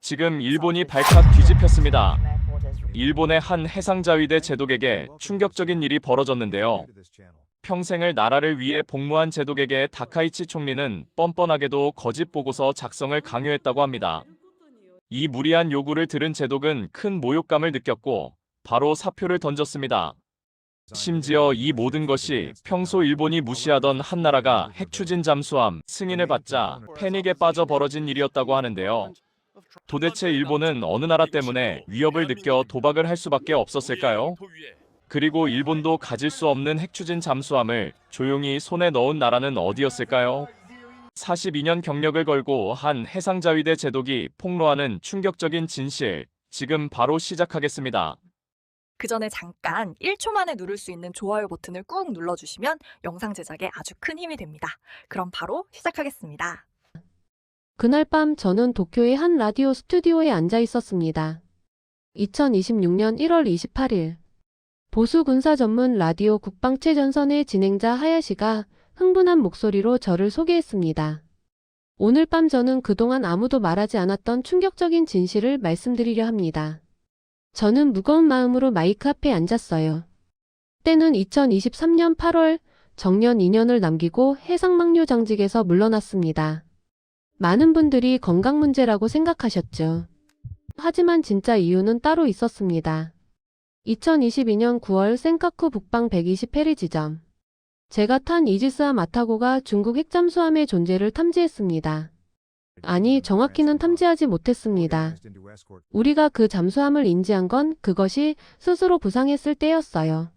지금 일본이 발칵 뒤집혔습니다. 일본의 한 해상자위대 제독에게 충격적인 일이 벌어졌는데요. 평생을 나라를 위해 복무한 제독에게 다카이치 총리는 뻔뻔하게도 거짓 보고서 작성을 강요했다고 합니다. 이 무리한 요구를 들은 제독은 큰 모욕감을 느꼈고 바로 사표를 던졌습니다. 심지어 이 모든 것이 평소 일본이 무시하던 한 나라가 핵추진 잠수함 승인을 받자 패닉에 빠져 벌어진 일이었다고 하는데요. 도대체 일본은 어느 나라 때문에 위협을 느껴 도박을 할 수밖에 없었을까요? 그리고 일본도 가질 수 없는 핵추진 잠수함을 조용히 손에 넣은 나라는 어디였을까요? 42년 경력을 걸고 한 해상자위대 제독이 폭로하는 충격적인 진실, 지금 바로 시작하겠습니다. 그 전에 잠깐 1초 만에 누를 수 있는 좋아요 버튼을 꾹 눌러주시면 영상 제작에 아주 큰 힘이 됩니다. 그럼 바로 시작하겠습니다. 그날 밤 저는 도쿄의 한 라디오 스튜디오에 앉아 있었습니다. 2026년 1월 28일. 보수 군사 전문 라디오 국방체전선의 진행자 하야시가 흥분한 목소리로 저를 소개했습니다. 오늘 밤 저는 그동안 아무도 말하지 않았던 충격적인 진실을 말씀드리려 합니다. 저는 무거운 마음으로 마이크 앞에 앉았어요. 때는 2023년 8월, 정년 2년을 남기고 해상망료 장직에서 물러났습니다. 많은 분들이 건강 문제라고 생각하셨죠. 하지만 진짜 이유는 따로 있었습니다. 2022년 9월 센카쿠 북방 120해리 지점. 제가 탄 이지스함 아타고가 중국 핵잠수함의 존재를 탐지했습니다. 아니, 정확히는 탐지하지 못했습니다. 우리가 그 잠수함을 인지한 건 그것이 스스로 부상했을 때였어요.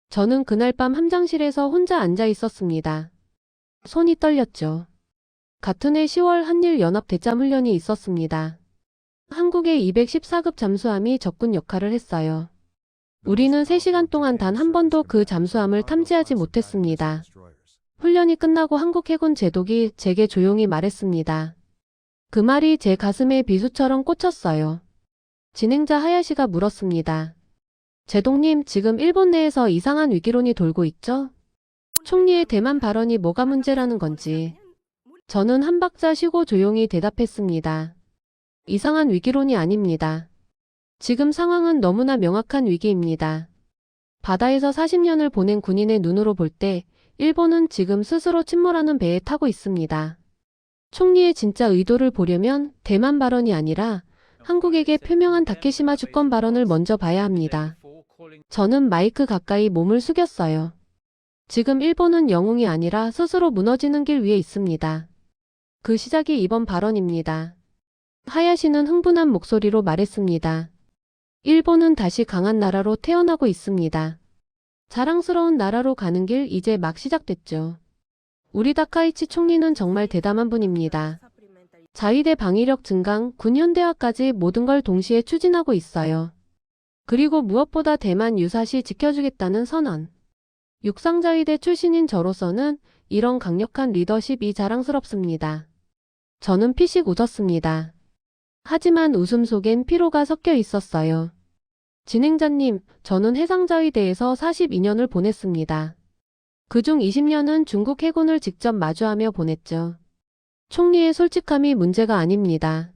저는 그날 밤 함장실에서 혼자 앉아 있었습니다. 손이 떨렸죠. 같은 해 10월 한일연합 대잠훈련이 있었습니다. 한국의 214급 잠수함이 적군 역할을 했어요. 우리는 3시간 동안 단 한 번도 그 잠수함을 탐지하지 못했습니다. 훈련이 끝나고 한국 해군 제독이 제게 조용히 말했습니다. 그 말이 제 가슴에 비수처럼 꽂혔어요. 진행자 하야시가 물었습니다. 제독님, 지금 일본 내에서 이상한 위기론이 돌고 있죠? 총리의 대만 발언이 뭐가 문제라는 건지. 저는 한 박자 쉬고 조용히 대답했습니다. 이상한 위기론이 아닙니다. 지금 상황은 너무나 명확한 위기입니다. 바다에서 40년을 보낸 군인의 눈으로 볼 때 일본은 지금 스스로 침몰하는 배에 타고 있습니다. 총리의 진짜 의도를 보려면 대만 발언이 아니라 한국에게 표명한 다케시마 주권 발언을 먼저 봐야 합니다. 저는 마이크 가까이 몸을 숙였어요. 지금 일본은 영웅이 아니라 스스로 무너지는 길 위에 있습니다. 그 시작이 이번 발언입니다. 하야시는 흥분한 목소리로 말했습니다. 일본은 다시 강한 나라로 태어나고 있습니다. 자랑스러운 나라로 가는 길 이제 막 시작됐죠. 우리 다카이치 총리는 정말 대담한 분입니다. 자위대 방위력 증강, 군 현대화까지 모든 걸 동시에 추진하고 있어요. 그리고 무엇보다 대만 유사시 지켜주겠다는 선언. 육상자위대 출신인 저로서는 이런 강력한 리더십이 자랑스럽습니다. 저는 피식 웃었습니다. 하지만 웃음 속엔 피로가 섞여 있었어요. 진행자님, 저는 해상자위대에서 42년을 보냈습니다. 그중 20년은 중국 해군을 직접 마주하며 보냈죠. 총리의 솔직함이 문제가 아닙니다.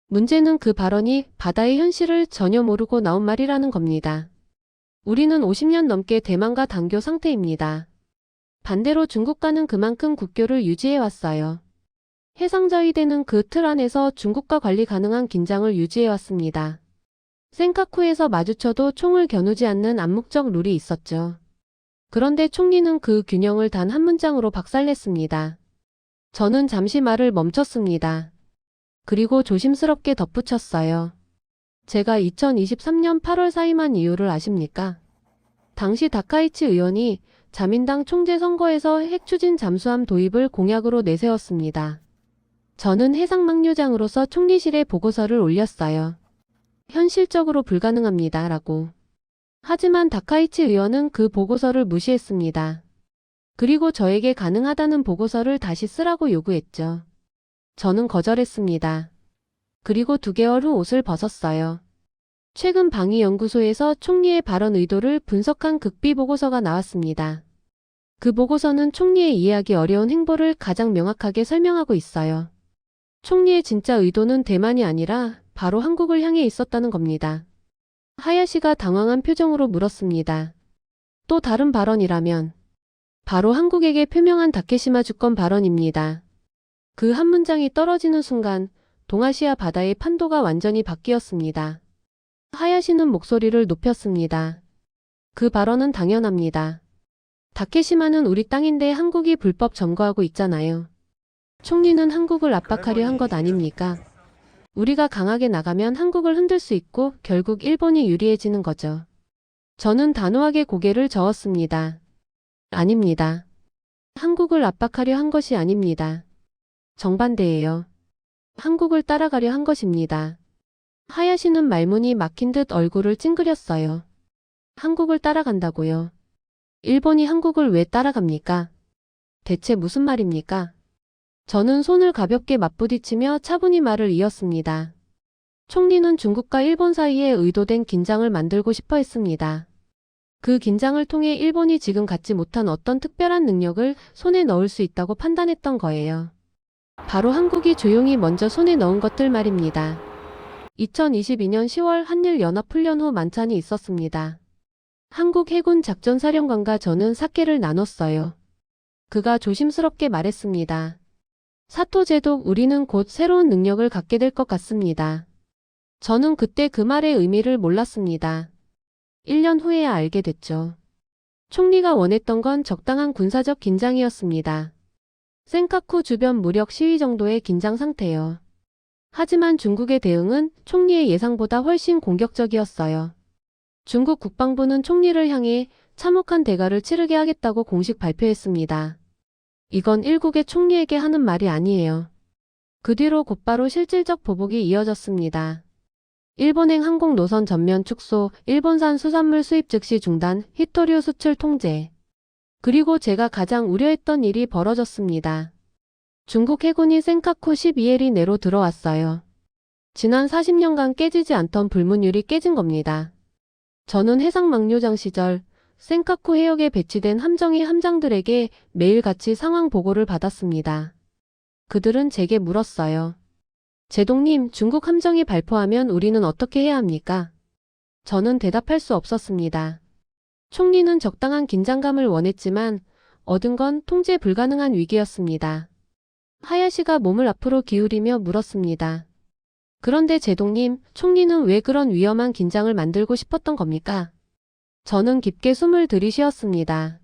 문제는 그 발언이 바다의 현실을 전혀 모르고 나온 말이라는 겁니다. 우리는 50년 넘게 대만과 단교 상태입니다. 반대로 중국과는 그만큼 국교를 유지해왔어요. 해상자위대는 그 틀 안에서 중국과 관리 가능한 긴장을 유지해왔습니다. 센카쿠에서 마주쳐도 총을 겨누지 않는 암묵적 룰이 있었죠. 그런데 총리는 그 균형을 단 한 문장으로 박살냈습니다. 저는 잠시 말을 멈췄습니다. 그리고 조심스럽게 덧붙였어요. 제가 2023년 8월 사임한 이유를 아십니까? 당시 다카이치 의원이 자민당 총재 선거에서 핵추진 잠수함 도입을 공약으로 내세웠습니다. 저는 해상망료장으로서 총리실에 보고서를 올렸어요. 현실적으로 불가능합니다. 라고. 하지만 다카이치 의원은 그 보고서를 무시했습니다. 그리고 저에게 가능하다는 보고서를 다시 쓰라고 요구했죠. 저는 거절했습니다. 그리고 2개월 후 옷을 벗었어요. 최근 방위연구소에서 총리의 발언 의도를 분석한 극비 보고서가 나왔습니다. 그 보고서는 총리의 이해하기 어려운 행보를 가장 명확하게 설명하고 있어요. 총리의 진짜 의도는 대만이 아니라 바로 한국을 향해 있었다는 겁니다. 하야시가 당황한 표정으로 물었습니다. 또 다른 발언이라면? 바로 한국에게 표명한 다케시마 주권 발언입니다. 그 한 문장이 떨어지는 순간 동아시아 바다의 판도가 완전히 바뀌었습니다. 하야시는 목소리를 높였습니다. 그 발언은 당연합니다. 다케시마는 우리 땅인데 한국이 불법 점거하고 있잖아요. 총리는 한국을 압박하려 한 것 아닙니까? 우리가 강하게 나가면 한국을 흔들 수 있고 결국 일본이 유리해지는 거죠. 저는 단호하게 고개를 저었습니다. 아닙니다. 한국을 압박하려 한 것이 아닙니다. 정반대예요. 한국을 따라가려 한 것입니다. 하야시는 말문이 막힌 듯 얼굴을 찡그렸어요. 한국을 따라간다고요? 일본이 한국을 왜 따라갑니까? 대체 무슨 말입니까? 저는 손을 가볍게 맞부딪히며 차분히 말을 이었습니다. 총리는 중국과 일본 사이에 의도된 긴장을 만들고 싶어 했습니다. 그 긴장을 통해 일본이 지금 갖지 못한 어떤 특별한 능력을 손에 넣을 수 있다고 판단했던 거예요. 바로 한국이 조용히 먼저 손에 넣은 것들 말입니다. 2022년 10월 한일연합훈련 후 만찬이 있었습니다. 한국 해군 작전사령관과 저는 사케를 나눴어요. 그가 조심스럽게 말했습니다. 사토 제독, 우리는 곧 새로운 능력을 갖게 될 것 같습니다. 저는 그때 그 말의 의미를 몰랐습니다. 1년 후에야 알게 됐죠. 총리가 원했던 건 적당한 군사적 긴장이었습니다. 센카쿠 주변 무력 시위 정도의 긴장 상태요. 하지만 중국의 대응은 총리의 예상보다 훨씬 공격적이었어요. 중국 국방부는 총리를 향해 참혹한 대가를 치르게 하겠다고 공식 발표했습니다. 이건 일국의 총리에게 하는 말이 아니에요. 그 뒤로 곧바로 실질적 보복이 이어졌습니다. 일본행 항공 노선 전면 축소, 일본산 수산물 수입 즉시 중단, 히토류 수출 통제. 그리고 제가 가장 우려했던 일이 벌어졌습니다. 중국 해군이 센카쿠 12L이 내로 들어왔어요. 지난 40년간 깨지지 않던 불문율이 깨진 겁니다. 저는 해상망료장 시절 센카쿠 해역에 배치된 함정의 함장들에게 매일같이 상황 보고를 받았습니다. 그들은 제게 물었어요. 제독님, 중국 함정이 발포하면 우리는 어떻게 해야 합니까? 저는 대답할 수 없었습니다. 총리는 적당한 긴장감을 원했지만 얻은 건 통제 불가능한 위기였습니다. 하야시가 몸을 앞으로 기울이며 물었습니다. 그런데 제독님, 총리는 왜 그런 위험한 긴장을 만들고 싶었던 겁니까? 저는 깊게 숨을 들이쉬었습니다.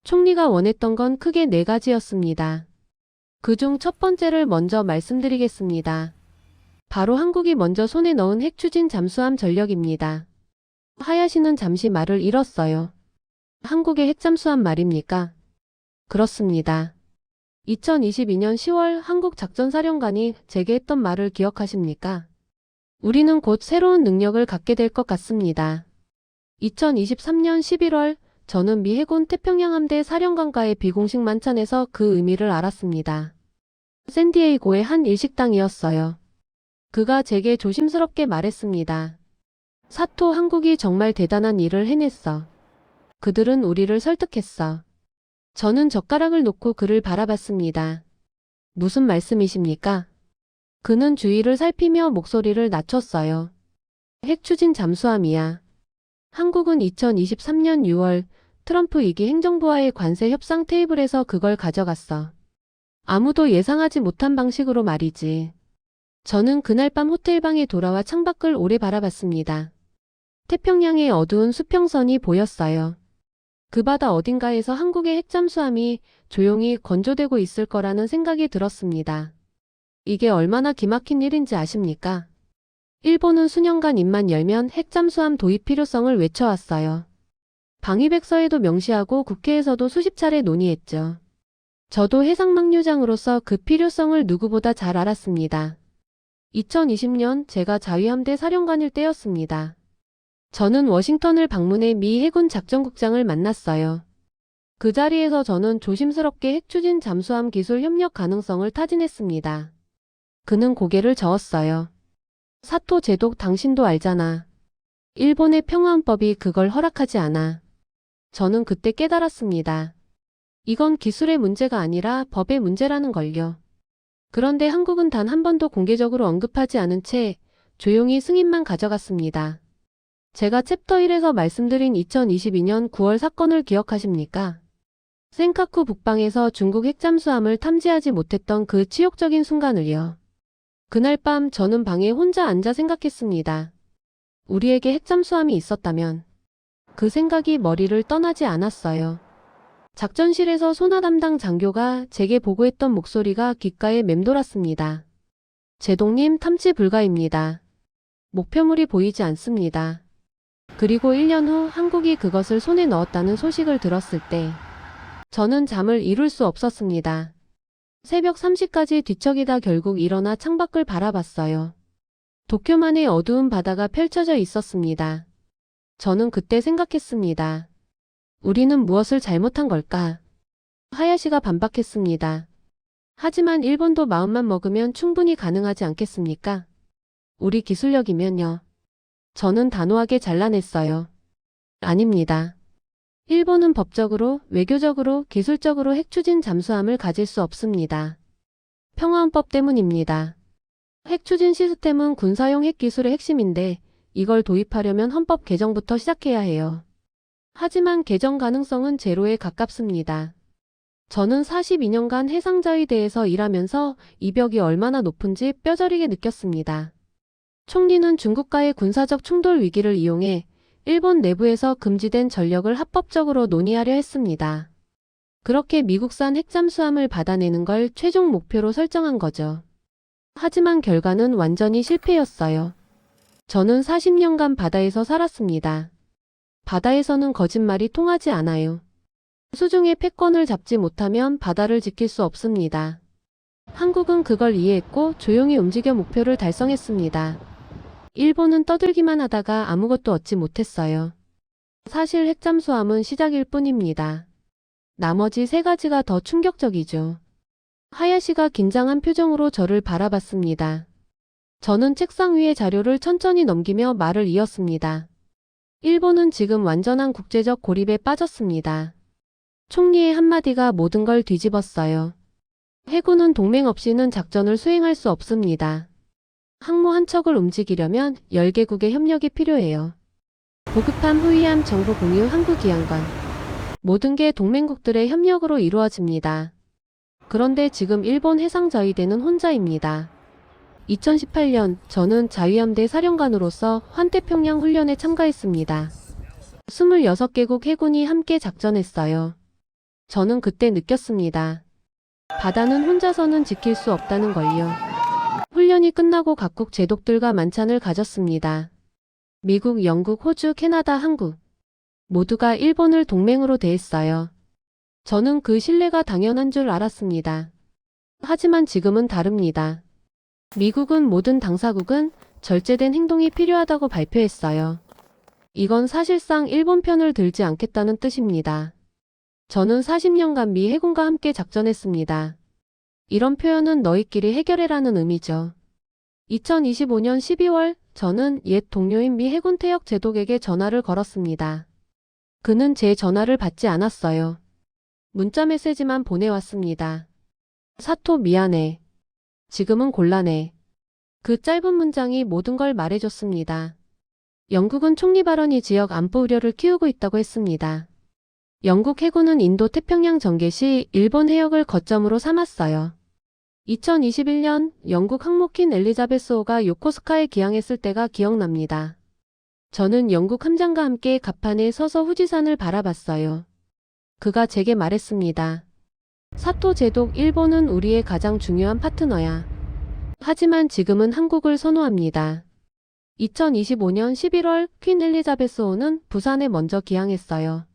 총리가 원했던 건 크게 4가지였습니다. 그중 첫 번째를 먼저 말씀드리겠습니다. 바로 한국이 먼저 손에 넣은 핵추진 잠수함 전력입니다. 하야시는 잠시 말을 잃었어요. 한국의 핵잠수함 말입니까? 그렇습니다. 2022년 10월 한국 작전사령관이 제게 했던 말을 기억하십니까? 우리는 곧 새로운 능력을 갖게 될 것 같습니다. 2023년 11월 저는 미 해군 태평양 함대 사령관과의 비공식 만찬에서 그 의미를 알았습니다. 샌디에이고의 한 일식당이었어요. 그가 제게 조심스럽게 말했습니다. 사토, 한국이 정말 대단한 일을 해냈어. 그들은 우리를 설득했어. 저는 젓가락을 놓고 그를 바라봤습니다. 무슨 말씀이십니까? 그는 주위를 살피며 목소리를 낮췄어요. 핵추진 잠수함이야. 한국은 2023년 6월 트럼프 2기 행정부와의 관세 협상 테이블에서 그걸 가져갔어. 아무도 예상하지 못한 방식으로 말이지. 저는 그날 밤 호텔방에 돌아와 창밖을 오래 바라봤습니다. 태평양의 어두운 수평선이 보였어요. 그 바다 어딘가에서 한국의 핵잠수함이 조용히 건조되고 있을 거라는 생각이 들었습니다. 이게 얼마나 기막힌 일인지 아십니까? 일본은 수년간 입만 열면 핵잠수함 도입 필요성을 외쳐왔어요. 방위백서에도 명시하고 국회에서도 수십 차례 논의했죠. 저도 해상망료장으로서 그 필요성을 누구보다 잘 알았습니다. 2020년 제가 자위함대 사령관일 때였습니다. 저는 워싱턴을 방문해 미 해군 작전국장을 만났어요. 그 자리에서 저는 조심스럽게 핵추진 잠수함 기술 협력 가능성을 타진했습니다. 그는 고개를 저었어요. 사토 제독, 당신도 알잖아. 일본의 평화헌법이 그걸 허락하지 않아. 저는 그때 깨달았습니다. 이건 기술의 문제가 아니라 법의 문제라는 걸요. 그런데 한국은 단 한 번도 공개적으로 언급하지 않은 채 조용히 승인만 가져갔습니다. 제가 챕터 1에서 말씀드린 2022년 9월 사건을 기억하십니까? 센카쿠 북방에서 중국 핵잠수함을 탐지하지 못했던 그 치욕적인 순간을요. 그날 밤 저는 방에 혼자 앉아 생각했습니다. 우리에게 핵잠수함이 있었다면. 그 생각이 머리를 떠나지 않았어요. 작전실에서 소나 담당 장교가 제게 보고했던 목소리가 귓가에 맴돌았습니다. 제동님 탐지 불가입니다. 목표물이 보이지 않습니다. 그리고 1년 후 한국이 그것을 손에 넣었다는 소식을 들었을 때 저는 잠을 이룰 수 없었습니다. 새벽 3시까지 뒤척이다 결국 일어나 창밖을 바라봤어요. 도쿄만의 어두운 바다가 펼쳐져 있었습니다. 저는 그때 생각했습니다. 우리는 무엇을 잘못한 걸까? 하야시가 반박했습니다. 하지만 일본도 마음만 먹으면 충분히 가능하지 않겠습니까? 우리 기술력이면요. 저는 단호하게 잘라냈어요. 아닙니다. 일본은 법적으로, 외교적으로, 기술적으로 핵추진 잠수함을 가질 수 없습니다. 평화헌법 때문입니다. 핵추진 시스템은 군사용 핵기술의 핵심인데 이걸 도입하려면 헌법 개정부터 시작해야 해요. 하지만 개정 가능성은 제로에 가깝습니다. 저는 42년간 해상자위대에서 일하면서 이 벽이 얼마나 높은지 뼈저리게 느꼈습니다. 총리는 중국과의 군사적 충돌 위기를 이용해 일본 내부에서 금지된 전력을 합법적으로 논의하려 했습니다. 그렇게 미국산 핵잠수함을 받아내는 걸 최종 목표로 설정한 거죠. 하지만 결과는 완전히 실패였어요. 저는 40년간 바다에서 살았습니다. 바다에서는 거짓말이 통하지 않아요. 수중의 패권을 잡지 못하면 바다를 지킬 수 없습니다. 한국은 그걸 이해했고 조용히 움직여 목표를 달성했습니다. 일본은 떠들기만 하다가 아무것도 얻지 못했어요. 사실 핵잠수함은 시작일 뿐입니다. 나머지 세 가지가 더 충격적이죠. 하야시가 긴장한 표정으로 저를 바라봤습니다. 저는 책상 위의 자료를 천천히 넘기며 말을 이었습니다. 일본은 지금 완전한 국제적 고립에 빠졌습니다. 총리의 한마디가 모든 걸 뒤집었어요. 해군은 동맹 없이는 작전을 수행할 수 없습니다. 항모 한 척을 움직이려면 10개국의 협력이 필요해요. 보급함 후위함 정보 공유 항구기항관. 모든 게 동맹국들의 협력으로 이루어집니다. 그런데 지금 일본 해상자위대는 혼자입니다. 2018년 저는 자위함대 사령관으로서 환태평양 훈련에 참가했습니다. 26개국 해군이 함께 작전했어요. 저는 그때 느꼈습니다. 바다는 혼자서는 지킬 수 없다는 걸요. 훈련이 끝나고 각국 제독들과 만찬을 가졌습니다. 미국, 영국, 호주, 캐나다, 한국. 모두가 일본을 동맹으로 대했어요. 저는 그 신뢰가 당연한 줄 알았습니다. 하지만 지금은 다릅니다. 미국은 모든 당사국은 절제된 행동이 필요하다고 발표했어요. 이건 사실상 일본 편을 들지 않겠다는 뜻입니다. 저는 40년간 미 해군과 함께 작전했습니다. 이런 표현은 너희끼리 해결해라는 의미죠. 2025년 12월 저는 옛 동료인 미 해군 태역 제독에게 전화를 걸었습니다. 그는 제 전화를 받지 않았어요. 문자 메시지만 보내왔습니다. 사토 미안해. 지금은 곤란해. 그 짧은 문장이 모든 걸 말해줬습니다. 영국은 총리 발언이 지역 안보 우려를 키우고 있다고 했습니다. 영국 해군은 인도 태평양 전개 시 일본 해역을 거점으로 삼았어요. 2021년 영국 항모 퀸 엘리자베스호가 요코스카에 기항했을 때가 기억납니다. 저는 영국 함장과 함께 갑판에 서서 후지산을 바라봤어요. 그가 제게 말했습니다. 사토 제독, 일본은 우리의 가장 중요한 파트너야. 하지만 지금은 한국을 선호합니다. 2025년 11월 퀸 엘리자베스호는 부산에 먼저 기항했어요.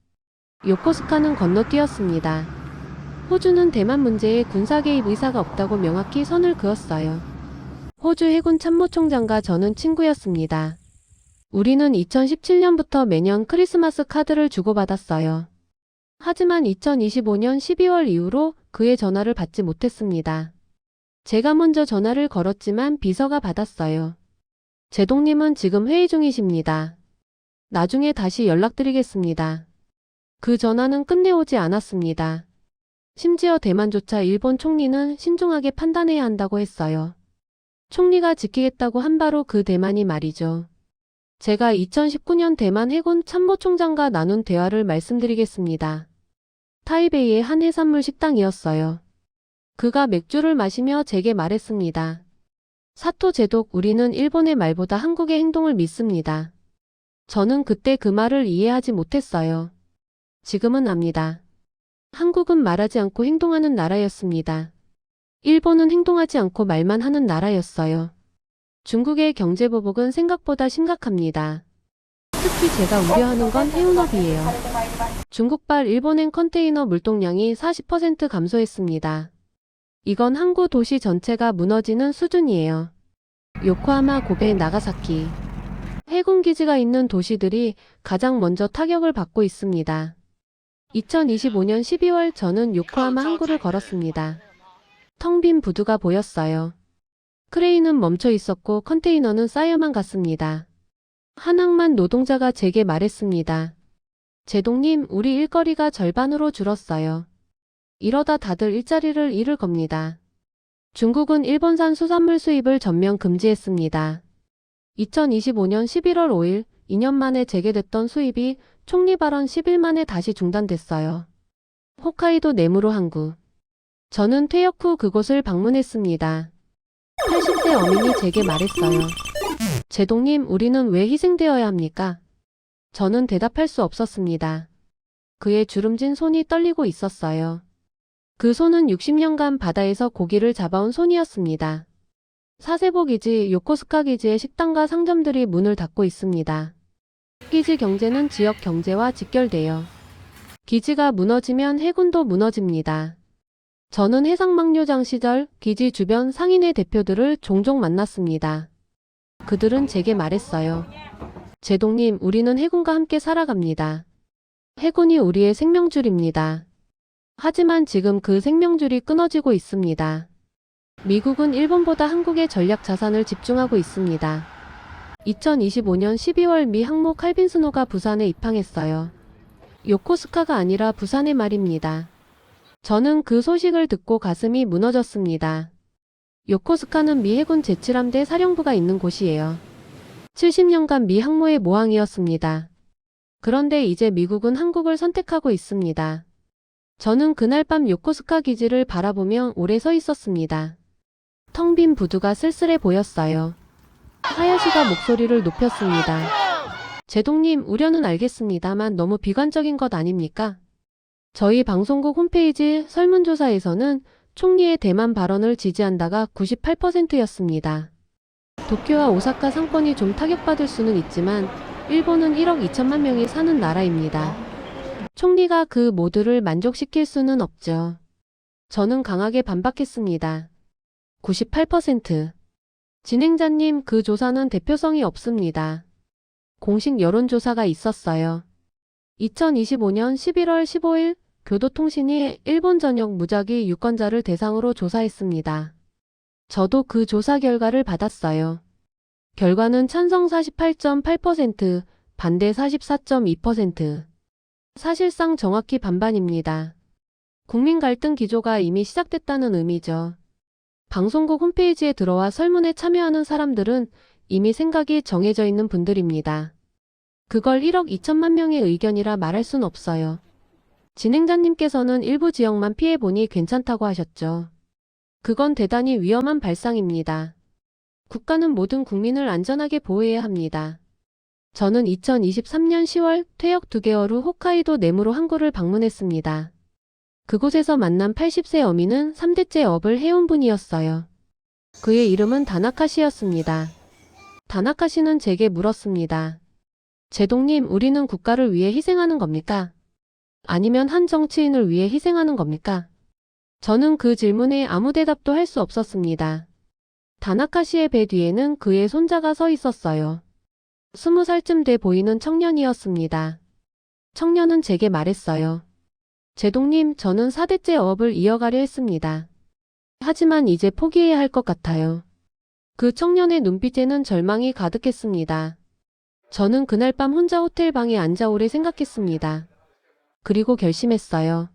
요코스카는 건너뛰었습니다. 호주는 대만 문제에 군사 개입 의사가 없다고 명확히 선을 그었어요. 호주 해군 참모총장과 저는 친구였습니다. 우리는 2017년부터 매년 크리스마스 카드를 주고받았어요. 하지만 2025년 12월 이후로 그의 전화를 받지 못했습니다. 제가 먼저 전화를 걸었지만 비서가 받았어요. 제동님은 지금 회의 중이십니다. 나중에 다시 연락드리겠습니다. 그 전화는 끝내 오지 않았습니다. 심지어 대만조차 일본 총리는 신중하게 판단해야 한다고 했어요. 총리가 지키겠다고 한 바로 그 대만이 말이죠. 제가 2019년 대만 해군 참모총장과 나눈 대화를 말씀드리겠습니다. 타이베이의 한 해산물 식당이었어요. 그가 맥주를 마시며 제게 말했습니다. 사토 제독, 우리는 일본의 말보다 한국의 행동을 믿습니다. 저는 그때 그 말을 이해하지 못했어요. 지금은 압니다. 한국은 말하지 않고 행동하는 나라였습니다. 일본은 행동하지 않고 말만 하는 나라였어요. 중국의 경제 보복은 생각보다 심각합니다. 특히 제가 우려하는 건 해운업이에요. 중국발 일본행 컨테이너 물동량이 40% 감소했습니다. 이건 항구 도시 전체가 무너지는 수준이에요. 요코하마, 고베, 나가사키. 해군 기지가 있는 도시들이 가장 먼저 타격을 받고 있습니다. 2025년 12월 저는 요코하마 항구를 걸었습니다. 텅 빈 부두가 보였어요. 크레인은 멈춰 있었고 컨테이너는 쌓여만 갔습니다. 한 항만 노동자가 제게 말했습니다. 제동님, 우리 일거리가 절반으로 줄었어요. 이러다 다들 일자리를 잃을 겁니다. 중국은 일본산 수산물 수입을 전면 금지했습니다. 2025년 11월 5일, 2년 만에 재개됐던 수입이 총리 발언 10일 만에 다시 중단됐어요. 홋카이도 네무로 항구. 저는 퇴역 후 그곳을 방문했습니다. 80세 어민이 제게 말했어요. 제동님, 우리는 왜 희생되어야 합니까? 저는 대답할 수 없었습니다. 그의 주름진 손이 떨리고 있었어요. 그 손은 60년간 바다에서 고기를 잡아온 손이었습니다. 사세보 기지, 요코스카 기지의 식당과 상점들이 문을 닫고 있습니다. 기지 경제는 지역 경제와 직결돼요. 기지가 무너지면 해군도 무너집니다. 저는 해상망료장 시절 기지 주변 상인회 대표들을 종종 만났습니다. 그들은 제게 말했어요. 제동님, 우리는 해군과 함께 살아갑니다. 해군이 우리의 생명줄입니다. 하지만 지금 그 생명줄이 끊어지고 있습니다. 미국은 일본보다 한국의 전략 자산을 집중하고 있습니다. 2025년 12월 미 항모 칼빈 스노가 부산에 입항했어요. 요코스카가 아니라 부산의 말입니다. 저는 그 소식을 듣고 가슴이 무너졌습니다. 요코스카는 미 해군 제7함대 사령부가 있는 곳이에요. 70년간 미 항모의 모항이었습니다. 그런데 이제 미국은 한국을 선택하고 있습니다. 저는 그날 밤 요코스카 기지를 바라보며 오래 서 있었습니다. 텅 빈 부두가 쓸쓸해 보였어요. 하야시가 목소리를 높였습니다. 제동님, 우려는 알겠습니다만 너무 비관적인 것 아닙니까? 저희 방송국 홈페이지 설문조사에서는 총리의 대만 발언을 지지한다가 98%였습니다. 도쿄와 오사카 상권이 좀 타격받을 수는 있지만 일본은 1억 2천만 명이 사는 나라입니다. 총리가 그 모두를 만족시킬 수는 없죠. 저는 강하게 반박했습니다. 98%. 진행자님, 그 조사는 대표성이 없습니다. 공식 여론조사가 있었어요. 2025년 11월 15일 교도통신이 일본 전역 무작위 유권자를 대상으로 조사했습니다. 저도 그 조사 결과를 받았어요. 결과는 찬성 48.8%, 반대 44.2%. 사실상 정확히 반반입니다. 국민 갈등 기조가 이미 시작됐다는 의미죠. 방송국 홈페이지에 들어와 설문에 참여하는 사람들은 이미 생각이 정해져 있는 분들입니다. 그걸 1억 2천만 명의 의견이라 말할 순 없어요. 진행자님께서는 일부 지역만 피해보니 괜찮다고 하셨죠. 그건 대단히 위험한 발상입니다. 국가는 모든 국민을 안전하게 보호해야 합니다. 저는 2023년 10월 퇴역 2개월 후 홋카이도 네무로 항구를 방문했습니다. 그곳에서 만난 80세 어민은 3대째 업을 해온 분이었어요. 그의 이름은 다나카 씨였습니다. 다나카 씨는 제게 물었습니다. 제동님, 우리는 국가를 위해 희생하는 겁니까? 아니면 한 정치인을 위해 희생하는 겁니까? 저는 그 질문에 아무 대답도 할 수 없었습니다. 다나카 씨의 배 뒤에는 그의 손자가 서 있었어요. 20살쯤 돼 보이는 청년이었습니다. 청년은 제게 말했어요. 제동님, 저는 4대째 업을 이어가려 했습니다. 하지만 이제 포기해야 할 것 같아요. 그 청년의 눈빛에는 절망이 가득했습니다. 저는 그날 밤 혼자 호텔 방에 앉아 오래 생각했습니다. 그리고 결심했어요.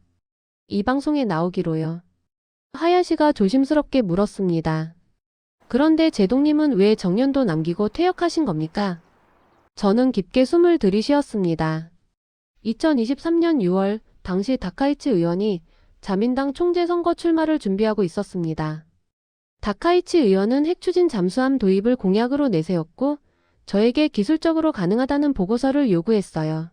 이 방송에 나오기로요. 하야시가 조심스럽게 물었습니다. 그런데 제동님은 왜 정년도 남기고 퇴역하신 겁니까? 저는 깊게 숨을 들이쉬었습니다. 2023년 6월 당시 다카이치 의원이 자민당 총재 선거 출마를 준비하고 있었습니다. 다카이치 의원은 핵추진 잠수함 도입을 공약으로 내세웠고 저에게 기술적으로 가능하다는 보고서를 요구했어요.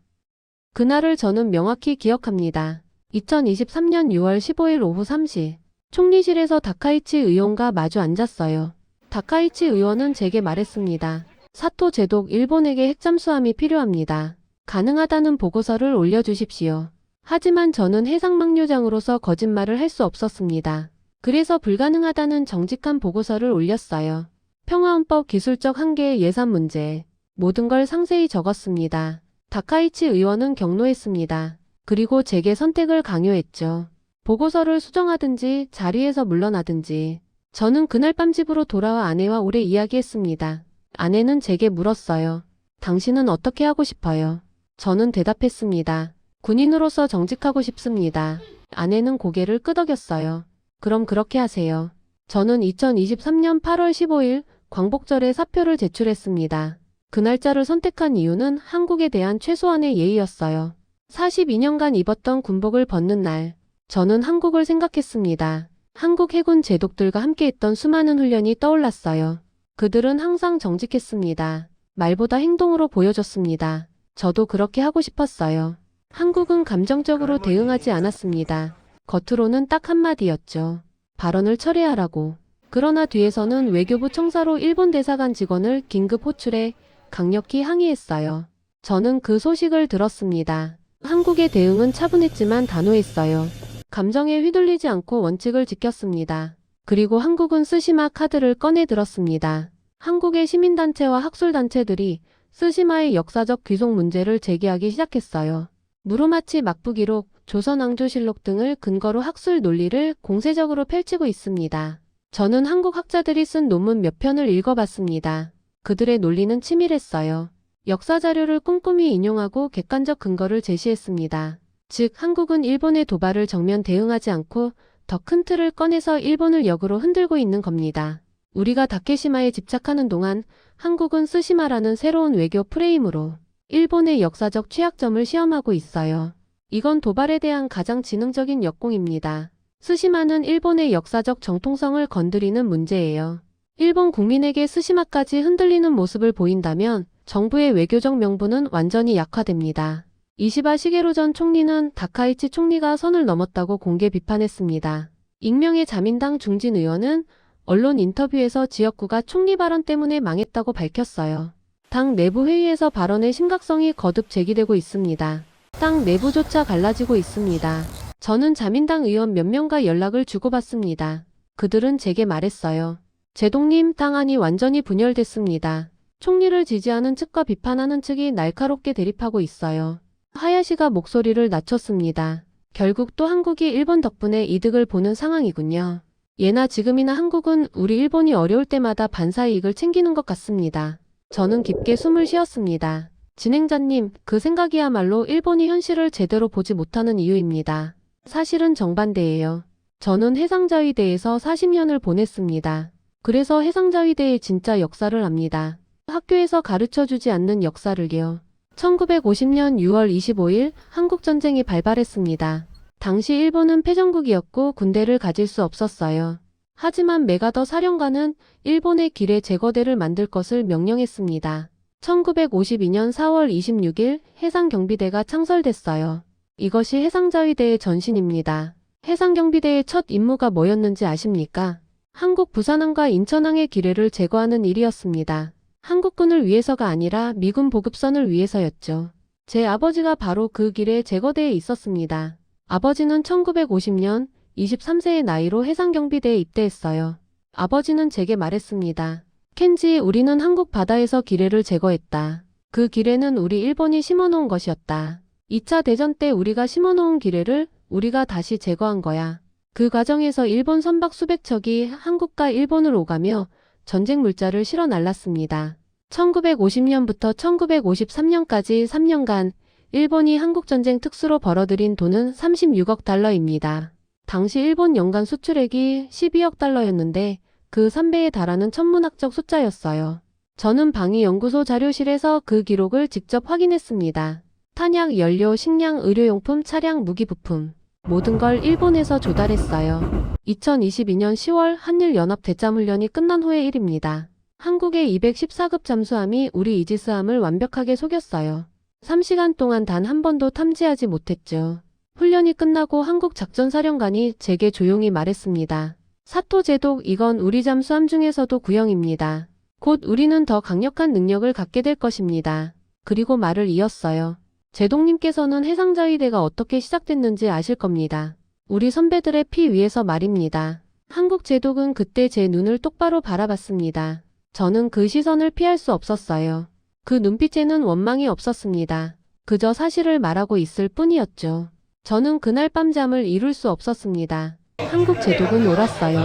그날을 저는 명확히 기억합니다. 2023년 6월 15일 오후 3시 총리실에서 다카이치 의원과 마주 앉았어요. 다카이치 의원은 제게 말했습니다. 사토 제독 일본에게 핵잠수함이 필요합니다. 가능하다는 보고서를 올려주십시오. 하지만 저는 해상망료장으로서 거짓말을 할 수 없었습니다. 그래서 불가능하다는 정직한 보고서를 올렸어요. 평화헌법 기술적 한계의 예산 문제, 모든 걸 상세히 적었습니다. 다카이치 의원은 격노했습니다. 그리고 제게 선택을 강요했죠. 보고서를 수정하든지 자리에서 물러나든지. 저는 그날 밤 집으로 돌아와 아내와 오래 이야기했습니다. 아내는 제게 물었어요. 당신은 어떻게 하고 싶어요? 저는 대답했습니다. 군인으로서 정직하고 싶습니다. 아내는 고개를 끄덕였어요. 그럼 그렇게 하세요. 저는 2023년 8월 15일 광복절에 사표를 제출했습니다. 그 날짜를 선택한 이유는 한국에 대한 최소한의 예의였어요. 42년간 입었던 군복을 벗는 날, 저는 한국을 생각했습니다. 한국 해군 제독들과 함께했던 수많은 훈련이 떠올랐어요. 그들은 항상 정직했습니다. 말보다 행동으로 보여줬습니다. 저도 그렇게 하고 싶었어요. 한국은 감정적으로 대응하지 않았습니다. 겉으로는 딱 한마디였죠. 발언을 철회하라고. 그러나 뒤에서는 외교부 청사로 일본 대사관 직원을 긴급 호출해 강력히 항의했어요. 저는 그 소식을 들었습니다. 한국의 대응은 차분했지만 단호했어요. 감정에 휘둘리지 않고 원칙을 지켰습니다. 그리고 한국은 스시마 카드를 꺼내 들었습니다. 한국의 시민단체와 학술단체들이 스시마의 역사적 귀속 문제를 제기하기 시작했어요. 무로마치 막부기록, 조선왕조실록 등을 근거로 학술 논리를 공세적으로 펼치고 있습니다. 저는 한국 학자들이 쓴 논문 몇 편을 읽어봤습니다. 그들의 논리는 치밀했어요. 역사 자료를 꼼꼼히 인용하고 객관적 근거를 제시했습니다. 즉, 한국은 일본의 도발을 정면 대응하지 않고 더 큰 틀을 꺼내서 일본을 역으로 흔들고 있는 겁니다. 우리가 다케시마에 집착하는 동안 한국은 스시마라는 새로운 외교 프레임으로 일본의 역사적 취약점을 시험하고 있어요. 이건 도발에 대한 가장 지능적인 역공입니다. 스시마는 일본의 역사적 정통성을 건드리는 문제예요. 일본 국민에게 스시마까지 흔들리는 모습을 보인다면 정부의 외교적 명분은 완전히 약화됩니다. 이시바 시게루 전 총리는 다카이치 총리가 선을 넘었다고 공개 비판했습니다. 익명의 자민당 중진 의원은 언론 인터뷰에서 지역구가 총리 발언 때문에 망했다고 밝혔어요. 당 내부 회의에서 발언의 심각성이 거듭 제기되고 있습니다. 당 내부조차 갈라지고 있습니다. 저는 자민당 의원 몇 명과 연락을 주고받습니다. 그들은 제게 말했어요. 제동님, 당안이 완전히 분열됐습니다. 총리를 지지하는 측과 비판하는 측이 날카롭게 대립하고 있어요. 하야시가 목소리를 낮췄습니다. 결국 또 한국이 일본 덕분에 이득을 보는 상황이군요. 예나 지금이나 한국은 우리 일본이 어려울 때마다 반사이익을 챙기는 것 같습니다. 저는 깊게 숨을 쉬었습니다. 진행자님, 그 생각이야말로 일본이 현실을 제대로 보지 못하는 이유입니다. 사실은 정반대예요. 저는 해상자위대에서 40년을 보냈습니다. 그래서 해상자위대의 진짜 역사를 압니다. 학교에서 가르쳐주지 않는 역사를요. 1950년 6월 25일 한국전쟁이 발발했습니다. 당시 일본은 패전국이었고 군대를 가질 수 없었어요. 하지만 메가더 사령관은 일본의 길에 제거대를 만들 것을 명령했습니다. 1952년 4월 26일 해상경비대가 창설됐어요. 이것이 해상자위대의 전신입니다. 해상경비대의 첫 임무가 뭐였는지 아십니까? 한국 부산항과 인천항의 기뢰를 제거하는 일이었습니다. 한국군을 위해서가 아니라 미군 보급선을 위해서였죠. 제 아버지가 바로 그 길에 제거대에 있었습니다. 아버지는 1950년 23세의 나이로 해상경비대에 입대했어요. 아버지는 제게 말했습니다. 켄지, 우리는 한국 바다에서 기뢰를 제거했다. 그 기뢰는 우리 일본이 심어놓은 것이었다. 2차 대전 때 우리가 심어놓은 기뢰를 우리가 다시 제거한 거야. 그 과정에서 일본 선박 수백 척이 한국과 일본을 오가며 전쟁 물자를 실어 날랐습니다. 1950년부터 1953년까지 3년간 일본이 한국전쟁 특수로 벌어들인 돈은 36억 달러입니다. 당시 일본 연간 수출액이 12억 달러였는데 그 3배에 달하는 천문학적 숫자였어요. 저는 방위연구소 자료실에서 그 기록을 직접 확인했습니다. 탄약, 연료, 식량, 의료용품, 차량, 무기 부품 모든 걸 일본에서 조달했어요. 2022년 10월 한일연합 대잠훈련이 끝난 후의 일입니다. 한국의 214급 잠수함이 우리 이지스함을 완벽하게 속였어요. 3시간 동안 단 한 번도 탐지하지 못했죠. 훈련이 끝나고 한국 작전사령관이 제게 조용히 말했습니다. 사토 제독, 이건 우리 잠수함 중에서도 구형입니다. 곧 우리는 더 강력한 능력을 갖게 될 것입니다. 그리고 말을 이었어요. 제독님께서는 해상자위대가 어떻게 시작됐는지 아실 겁니다. 우리 선배들의 피 위에서 말입니다. 한국 제독은 그때 제 눈을 똑바로 바라봤습니다. 저는 그 시선을 피할 수 없었어요. 그 눈빛에는 원망이 없었습니다. 그저 사실을 말하고 있을 뿐이었죠. 저는 그날 밤 잠을 이룰 수 없었습니다. 한국 제독은 옳았어요.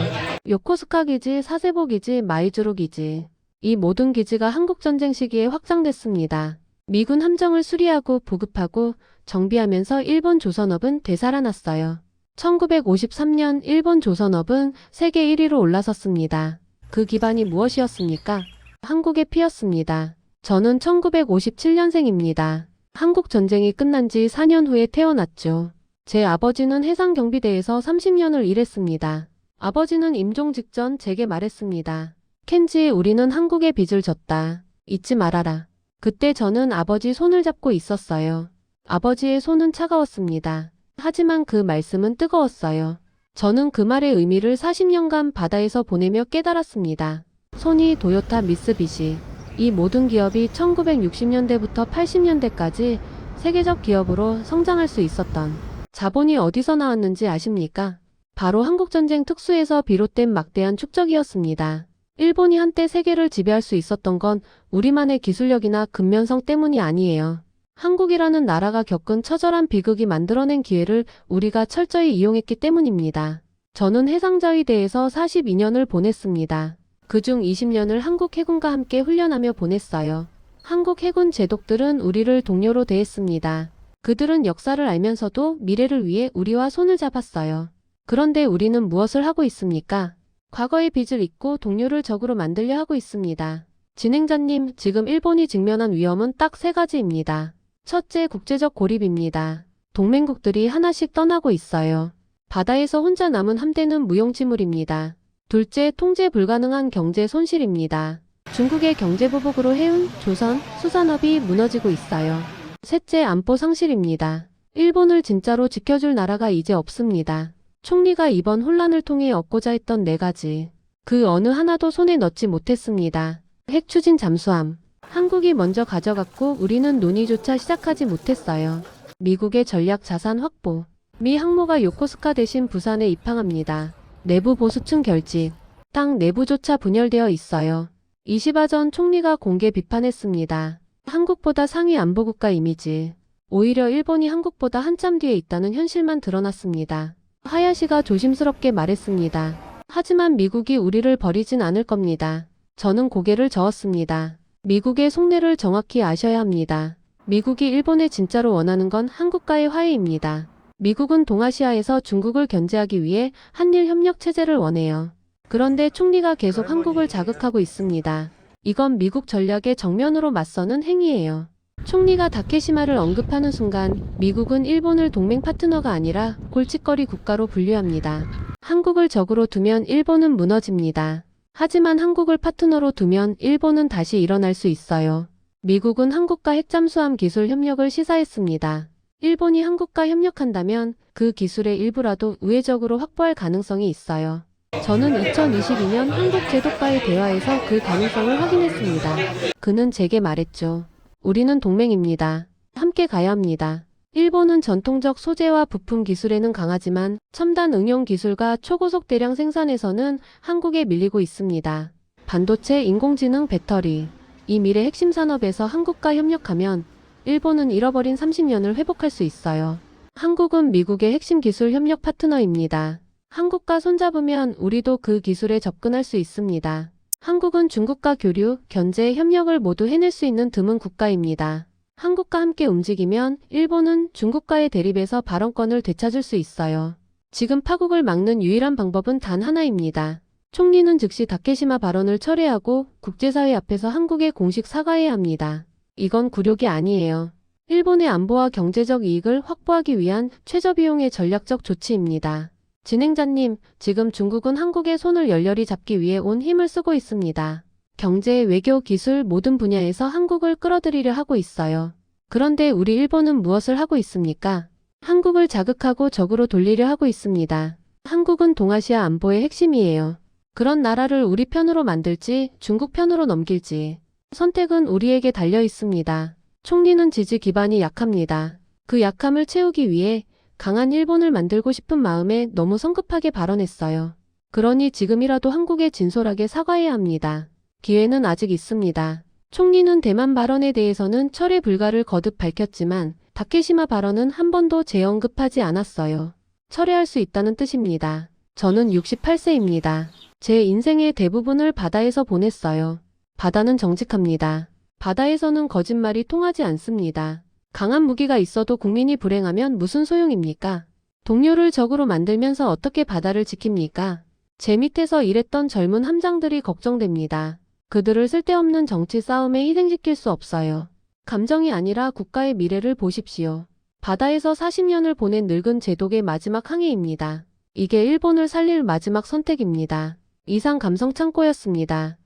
요코스카 기지, 사세보 기지, 마이즈루 기지. 이 모든 기지가 한국전쟁 시기에 확장됐습니다. 미군 함정을 수리하고 보급하고 정비하면서 일본 조선업은 되살아났어요. 1953년 일본 조선업은 세계 1위로 올라섰습니다. 그 기반이 무엇이었습니까? 한국의 피였습니다. 저는 1957년생입니다. 한국전쟁이 끝난 지 4년 후에 태어났죠. 제 아버지는 해상경비대에서 30년을 일했습니다. 아버지는 임종 직전 제게 말했습니다. 켄지, 우리는 한국에 빚을 졌다. 잊지 말아라. 그때 저는 아버지 손을 잡고 있었어요. 아버지의 손은 차가웠습니다. 하지만 그 말씀은 뜨거웠어요. 저는 그 말의 의미를 40년간 바다에서 보내며 깨달았습니다. 소니, 도요타, 미쓰비시. 이 모든 기업이 1960년대부터 80년대까지 세계적 기업으로 성장할 수 있었던 자본이 어디서 나왔는지 아십니까? 바로 한국전쟁 특수에서 비롯된 막대한 축적이었습니다. 일본이 한때 세계를 지배할 수 있었던 건 우리만의 기술력이나 근면성 때문이 아니에요. 한국이라는 나라가 겪은 처절한 비극이 만들어낸 기회를 우리가 철저히 이용했기 때문입니다. 저는 해상자위대에서 42년을 보냈습니다. 그중 20년을 한국 해군과 함께 훈련하며 보냈어요. 한국 해군 제독들은 우리를 동료로 대했습니다. 그들은 역사를 알면서도 미래를 위해 우리와 손을 잡았어요. 그런데 우리는 무엇을 하고 있습니까? 과거의 빚을 잊고 동료를 적으로 만들려 하고 있습니다. 진행자님, 지금 일본이 직면한 위험은 딱 3가지입니다. 첫째, 국제적 고립입니다. 동맹국들이 하나씩 떠나고 있어요. 바다에서 혼자 남은 함대는 무용지물입니다. 둘째, 통제 불가능한 경제 손실입니다. 중국의 경제 보복으로 해운, 조선, 수산업이 무너지고 있어요. 셋째, 안보 상실입니다. 일본을 진짜로 지켜줄 나라가 이제 없습니다. 총리가 이번 혼란을 통해 얻고자 했던 4가지. 그 어느 하나도 손에 넣지 못했습니다. 핵 추진 잠수함. 한국이 먼저 가져갔고 우리는 논의조차 시작하지 못했어요. 미국의 전략 자산 확보. 미 항모가 요코스카 대신 부산에 입항합니다. 내부 보수층 결집. 땅 내부조차 분열되어 있어요. 이시바 전 총리가 공개 비판했습니다. 한국보다 상위 안보국가 이미지. 오히려 일본이 한국보다 한참 뒤에 있다는 현실만 드러났습니다. 하야시가 조심스럽게 말했습니다. 하지만 미국이 우리를 버리진 않을 겁니다. 저는 고개를 저었습니다. 미국의 속내를 정확히 아셔야 합니다. 미국이 일본에 진짜로 원하는 건 한국과의 화해입니다. 미국은 동아시아에서 중국을 견제하기 위해 한일 협력 체제를 원해요. 그런데 총리가 계속 한국을 자극하고 있습니다. 이건 미국 전략에 정면으로 맞서는 행위예요. 총리가 다케시마를 언급하는 순간 미국은 일본을 동맹 파트너가 아니라 골칫거리 국가로 분류합니다. 한국을 적으로 두면 일본은 무너집니다. 하지만 한국을 파트너로 두면 일본은 다시 일어날 수 있어요. 미국은 한국과 핵잠수함 기술 협력을 시사했습니다. 일본이 한국과 협력한다면 그 기술의 일부라도 우회적으로 확보할 가능성이 있어요. 저는 2022년 한국 제독과의 대화에서 그 가능성을 확인했습니다. 그는 제게 말했죠. 우리는 동맹입니다. 함께 가야 합니다. 일본은 전통적 소재와 부품 기술에는 강하지만 첨단 응용 기술과 초고속 대량 생산에서는 한국에 밀리고 있습니다. 반도체, 인공지능, 배터리. 이 미래 핵심 산업에서 한국과 협력하면 일본은 잃어버린 30년을 회복할 수 있어요. 한국은 미국의 핵심 기술 협력 파트너입니다. 한국과 손잡으면 우리도 그 기술에 접근할 수 있습니다. 한국은 중국과 교류, 견제, 협력을 모두 해낼 수 있는 드문 국가입니다. 한국과 함께 움직이면 일본은 중국과의 대립에서 발언권을 되찾을 수 있어요. 지금 파국을 막는 유일한 방법은 단 하나입니다. 총리는 즉시 다케시마 발언을 철회하고 국제사회 앞에서 한국에 공식 사과해야 합니다. 이건 굴욕이 아니에요. 일본의 안보와 경제적 이익을 확보하기 위한 최저비용의 전략적 조치입니다. 진행자님, 지금 중국은 한국의 손을 열렬히 잡기 위해 온 힘을 쓰고 있습니다. 경제, 외교, 기술 모든 분야에서 한국을 끌어들이려 하고 있어요. 그런데 우리 일본은 무엇을 하고 있습니까? 한국을 자극하고 적으로 돌리려 하고 있습니다. 한국은 동아시아 안보의 핵심이에요. 그런 나라를 우리 편으로 만들지 중국 편으로 넘길지 선택은 우리에게 달려 있습니다. 총리는 지지 기반이 약합니다. 그 약함을 채우기 위해 강한 일본을 만들고 싶은 마음에 너무 성급하게 발언했어요. 그러니 지금이라도 한국에 진솔하게 사과해야 합니다. 기회는 아직 있습니다. 총리는 대만 발언에 대해서는 철회 불가를 거듭 밝혔지만 다케시마 발언은 한 번도 재언급하지 않았어요. 철회할 수 있다는 뜻입니다. 저는 68세입니다. 제 인생의 대부분을 바다에서 보냈어요. 바다는 정직합니다. 바다에서는 거짓말이 통하지 않습니다. 강한 무기가 있어도 국민이 불행하면 무슨 소용입니까? 동료를 적으로 만들면서 어떻게 바다를 지킵니까? 제 밑에서 일했던 젊은 함장들이 걱정됩니다. 그들을 쓸데없는 정치 싸움에 희생시킬 수 없어요. 감정이 아니라 국가의 미래를 보십시오. 바다에서 40년을 보낸 늙은 제독의 마지막 항해입니다. 이게 일본을 살릴 마지막 선택입니다. 이상 감성 창고였습니다.